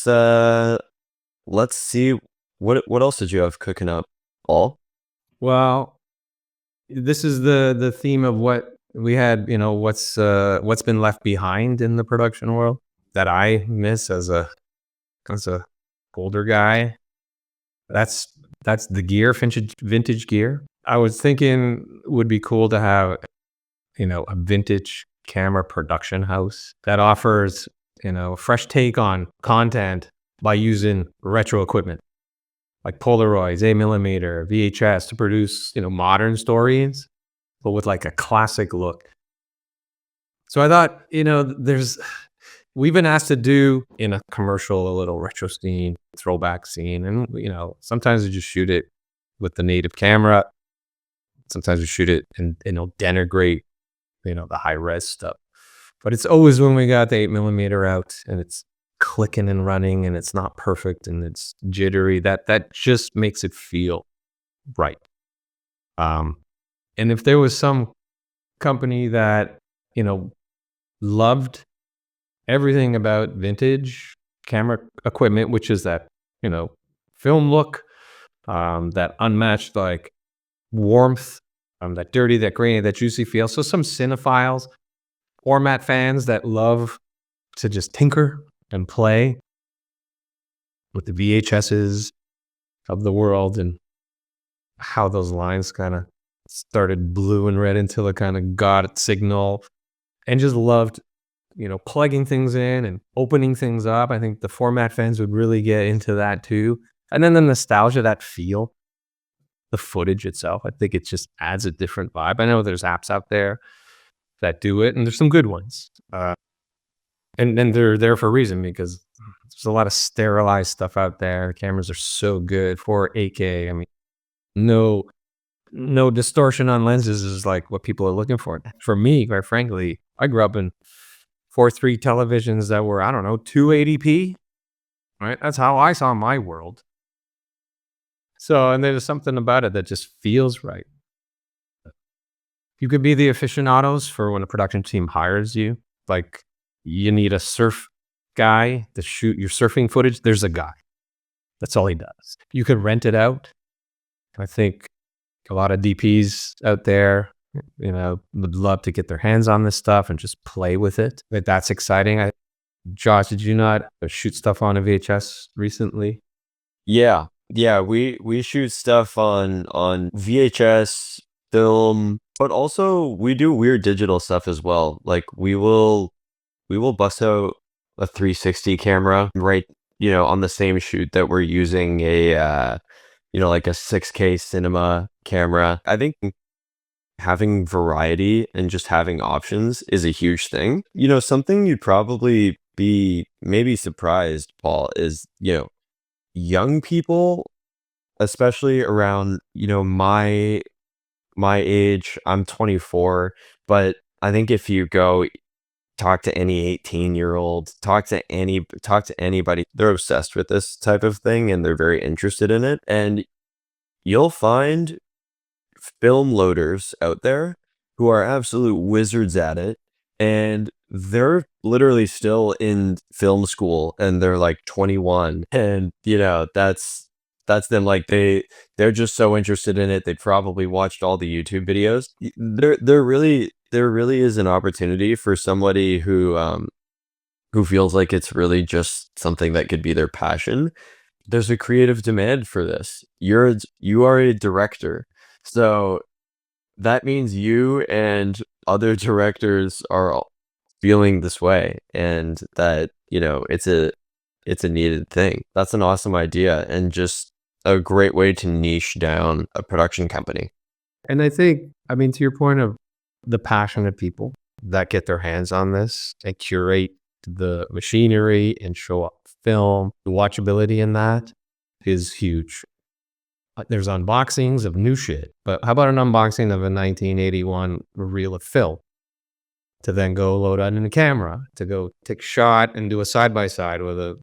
let's see what else did you have cooking up, Paul? Well, this is the theme of what we had, what's been left behind in the production world that I miss as a older guy. That's the gear, vintage gear. I was thinking it would be cool to have, a vintage camera production house that offers, a fresh take on content by using retro equipment like Polaroids, 8mm, VHS to produce, modern stories, but with like a classic look. So I thought, we've been asked to do in a commercial a little retro scene, throwback scene, and sometimes we just shoot it with the native camera. Sometimes we shoot it and denigrate, the high res stuff. But it's always when we got the 8mm out and it's clicking and running and it's not perfect and it's jittery, that just makes it feel right. And if there was some company that, loved everything about vintage camera equipment, which is that, film look, that unmatched like warmth, that dirty, that grainy, that juicy feel. So some cinephiles, format fans that love to just tinker and play with the VHSs of the world and how those lines kind of started blue and red until it kind of got signal, and just loved, plugging things in and opening things up. I think the format fans would really get into that too. And then the nostalgia, that feel, the footage itself, I think it just adds a different vibe. I know there's apps out there that do it, and there's some good ones. And they're there for a reason, because there's a lot of sterilized stuff out there. The cameras are so good for 8K. I mean, no distortion on lenses is like what people are looking for. For me, quite frankly, I grew up in 4:3 televisions that were, I don't know, 280p, right? That's how I saw my world. So, and there's something about it that just feels right. You could be the aficionados for when a production team hires you. Like, you need a surf guy to shoot your surfing footage. There's a guy. That's all he does. You could rent it out. I think a lot of DPs out there, would love to get their hands on this stuff and just play with it. But that's exciting. Josh, did you not shoot stuff on a VHS recently? Yeah. We shoot stuff on VHS, film, but also we do weird digital stuff as well. Like we will bust out a 360 camera right, on the same shoot that we're using a like a 6K cinema camera. I think having variety and just having options is a huge thing. Something you'd probably be maybe surprised, Paul, is, young people, especially around, my age. I'm 24, but I think if you go talk to any 18-year-old, talk to anybody, they're obsessed with this type of thing and they're very interested in it. And you'll find film loaders out there who are absolute wizards at it, and they're literally still in film school and they're like 21, and that's them. Like they're just so interested in it. They probably watched all the YouTube videos. There really is an opportunity for somebody who feels like it's really just something that could be their passion. There's a creative demand for this. You are a director. So that means you and other directors are feeling this way, and that, it's a needed thing. That's an awesome idea and just a great way to niche down a production company. And I think, to your point of the passionate people that get their hands on this and curate the machinery and show up film, the watchability in that is huge. There's unboxings of new shit, but how about an unboxing of a 1981 reel of film to then go load on in a camera, to go take a shot and do a side-by-side with a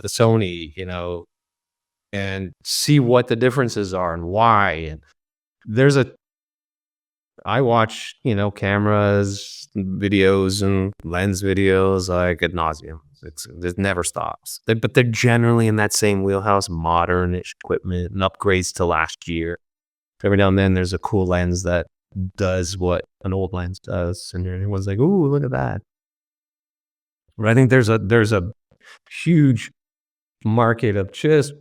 Sony, and see what the differences are and why. And I watch, cameras, videos and lens videos like ad nauseum. It never stops. But they're generally in that same wheelhouse, modern-ish equipment and upgrades to last year. Every now and then there's a cool lens that does what an old lens does, and everyone's like, "Ooh, look at that." But I think there's a huge market of just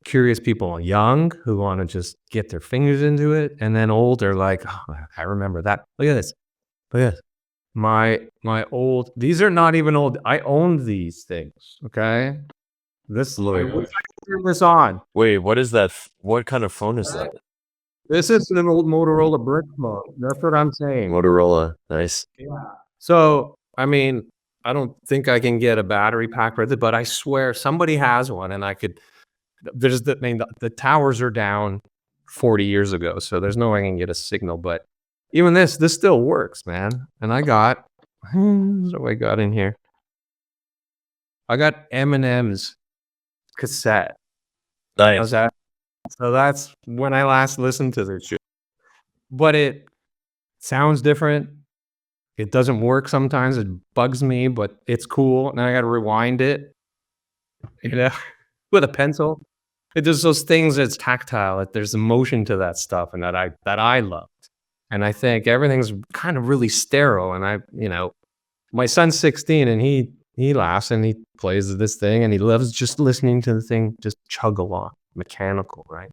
curious people, young who want to just get their fingers into it, and then old are like, "Oh, I remember that. Look at this. Look at this. My old. These are not even old. I owned these things. Okay, this. I wish I could turn this on. Wait, what is that? What kind of phone is that? This is an old Motorola brick phone. That's what I'm saying. Motorola. Nice. So, I mean, I don't think I can get a battery pack with it, but I swear somebody has one, and I could. There's the I mean, the towers are down 40 years ago, so there's no way I can get a signal. But even this still works, man. And I got what I got in here. I got Eminem's cassette. How's Nice. that? So that's when I last listened to this shit. But it sounds different. It doesn't work sometimes. It bugs me, but it's cool. And I got to rewind it, with a pencil. It does those things that's tactile. There's emotion to that stuff, and that I loved. And I think everything's kind of really sterile. And my son's 16, and he laughs and he plays this thing, and he loves just listening to the thing just chug along, mechanical, right?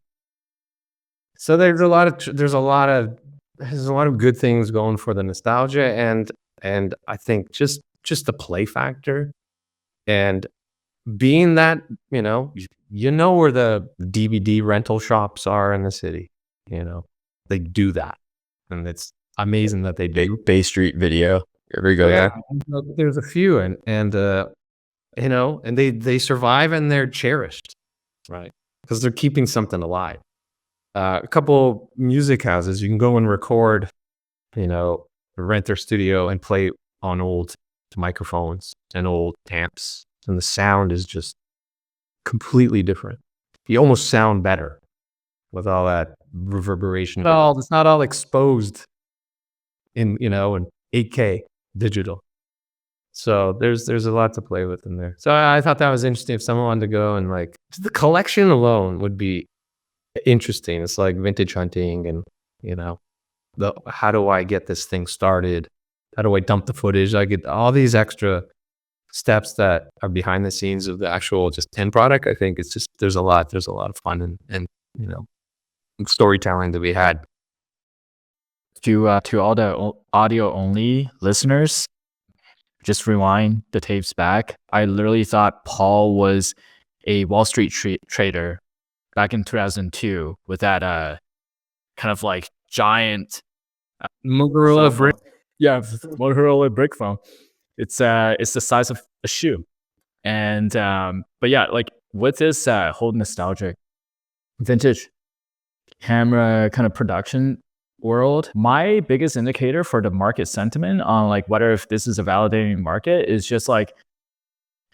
So there's a lot of good things going for the nostalgia, and I think just the play factor, and being that you know where the DVD rental shops are in the city, they do that, and it's amazing that they do. Bay Street Video. Here we go. Yeah, there's a few, and they survive, and they're cherished, right? Because they're keeping something alive. A couple music houses, you can go and record, rent their studio and play on old microphones and old amps, and the sound is just completely different. You almost sound better with all that reverberation. Well, it's not all exposed in 8K digital. So there's a lot to play with in there. So I thought that was interesting. If someone wanted to go and the collection alone would be interesting. It's like vintage hunting, and how do I get this thing started? How do I dump the footage? I get all these extra steps that are behind the scenes of the actual just end product. I think it's just there's a lot of fun and storytelling to be had. To all the audio only listeners, just rewind the tapes back. I literally thought Paul was a Wall Street trader back in 2002 with that kind of giant Motorola brick. Yeah, Motorola brick phone. It's the size of a shoe, and but yeah, with this whole nostalgic vintage camera kind of production world, my biggest indicator for the market sentiment on whether if this is a validating market is just I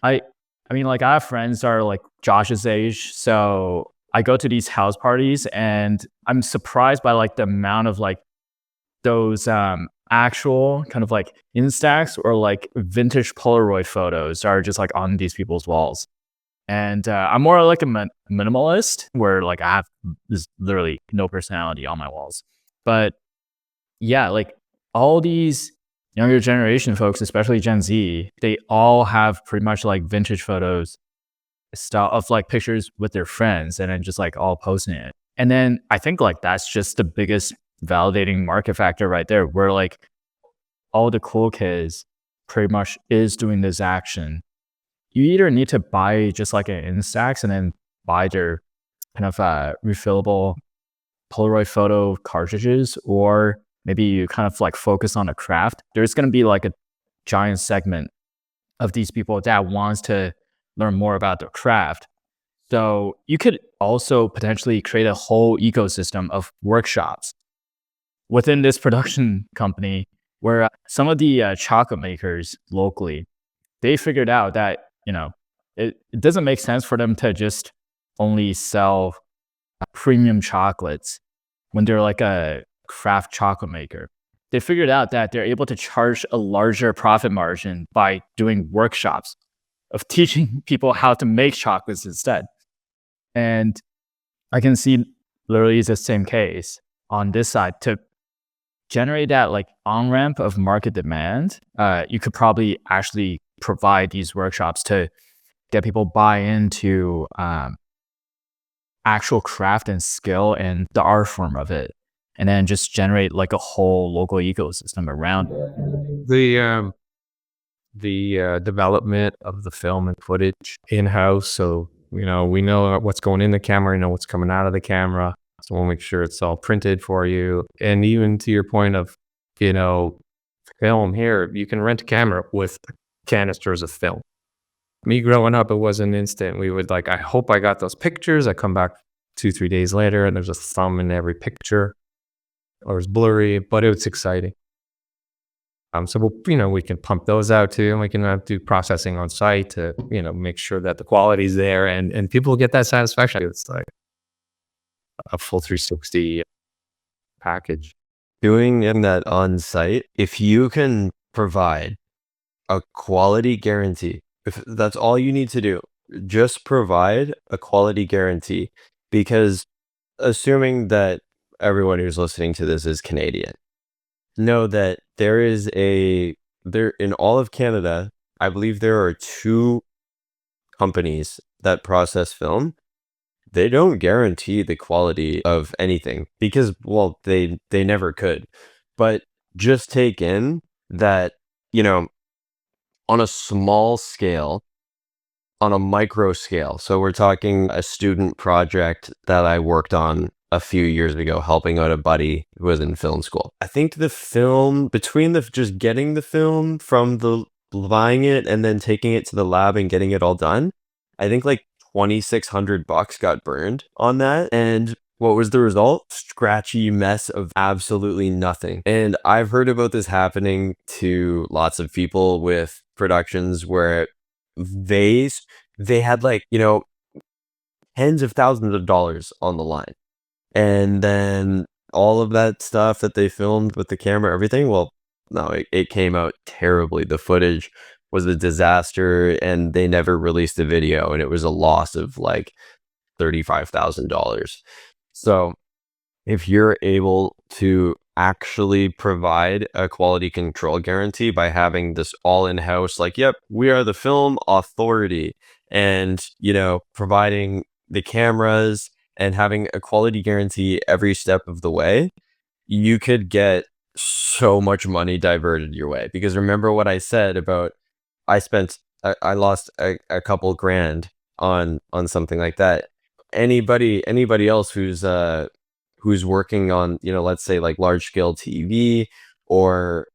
have friends that are Josh's age, so I go to these house parties and I'm surprised by the amount of those actual kind of Instax or vintage Polaroid photos are just on these people's walls. And I'm more a minimalist where I have this literally no personality on my walls. But yeah, all these younger generation folks, especially Gen Z, they all have pretty much vintage photos style of pictures with their friends, and then just all posting it. And then I think that's just the biggest validating market factor right there, where all the cool kids pretty much is doing this action. You either need to buy just an Instax and then buy their kind of refillable Polaroid photo cartridges, or maybe you kind of focus on a craft. There's going to be a giant segment of these people that wants to learn more about their craft. So you could also potentially create a whole ecosystem of workshops within this production company, where some of the chocolate makers locally, they figured out that it doesn't make sense for them to just only sell premium chocolates when they're a craft chocolate maker. They figured out that they're able to charge a larger profit margin by doing workshops of teaching people how to make chocolates instead. And I can see literally the same case on this side. To generate that like on-ramp of market demand, you could probably actually provide these workshops to get people buy into actual craft and skill and the art form of it, and then just generate like a whole local ecosystem around it. The development of the film and footage in-house. So, we know what's going in the camera, we know what's coming out of the camera. So we'll make sure it's all printed for you. And even to your point of, film here, you can rent a camera with canisters of film. Me growing up, it was an instant. We would I hope I got those pictures. I come back 2-3 days later and there's a thumb in every picture, or it's blurry, but it was exciting. So we can pump those out too, and we can do processing on site to, make sure that the quality is there and people get that satisfaction. It's like a full 360 package. Doing that on site, if you can provide a quality guarantee, if that's all you need to do, just provide a quality guarantee. Because assuming that everyone who's listening to this is Canadian, know that there in all of Canada, I believe there are 2 companies that process film. They don't guarantee the quality of anything because, well, they never could. But just take in that, on a small scale, on a micro scale. So we're talking a student project that I worked on a few years ago, helping out a buddy who was in film school. I think the film, between just getting the film from buying it and then taking it to the lab and getting it all done, I think like $2,600 got burned on that. And what was the result? Scratchy mess of absolutely nothing. And I've heard about this happening to lots of people with productions where they had tens of thousands of dollars on the line. And then all of that stuff that they filmed with the camera, everything, well, no, it came out terribly. The footage was a disaster and they never released the video, and it was a loss of like $35,000. So if you're able to actually provide a quality control guarantee by having this all in-house, yep, we are the film authority, and, providing the cameras and having a quality guarantee every step of the way, you could get so much money diverted your way. Because remember what I said about I lost a couple grand on something like that. Anybody else who's working on, let's say like large scale TV or,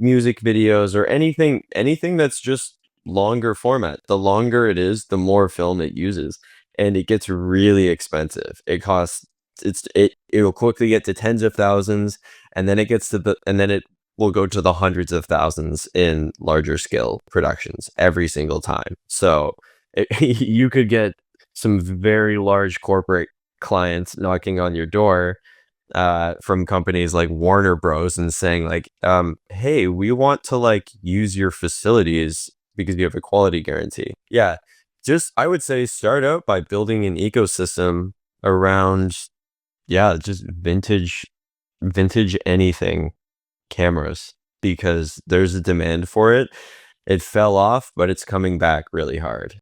music videos or anything that's just longer format. The longer it is, the more film it uses, and it gets really expensive. It'll quickly get to tens of thousands, and then it will go to the hundreds of thousands in larger scale productions every single time. So you could get some very large corporate clients knocking on your door from companies like Warner Bros. And saying like, hey, we want to use your facilities because you have a quality guarantee. Yeah, I would say start out by building an ecosystem around, just vintage anything cameras, because there's a demand for it. It fell off, but it's coming back really hard.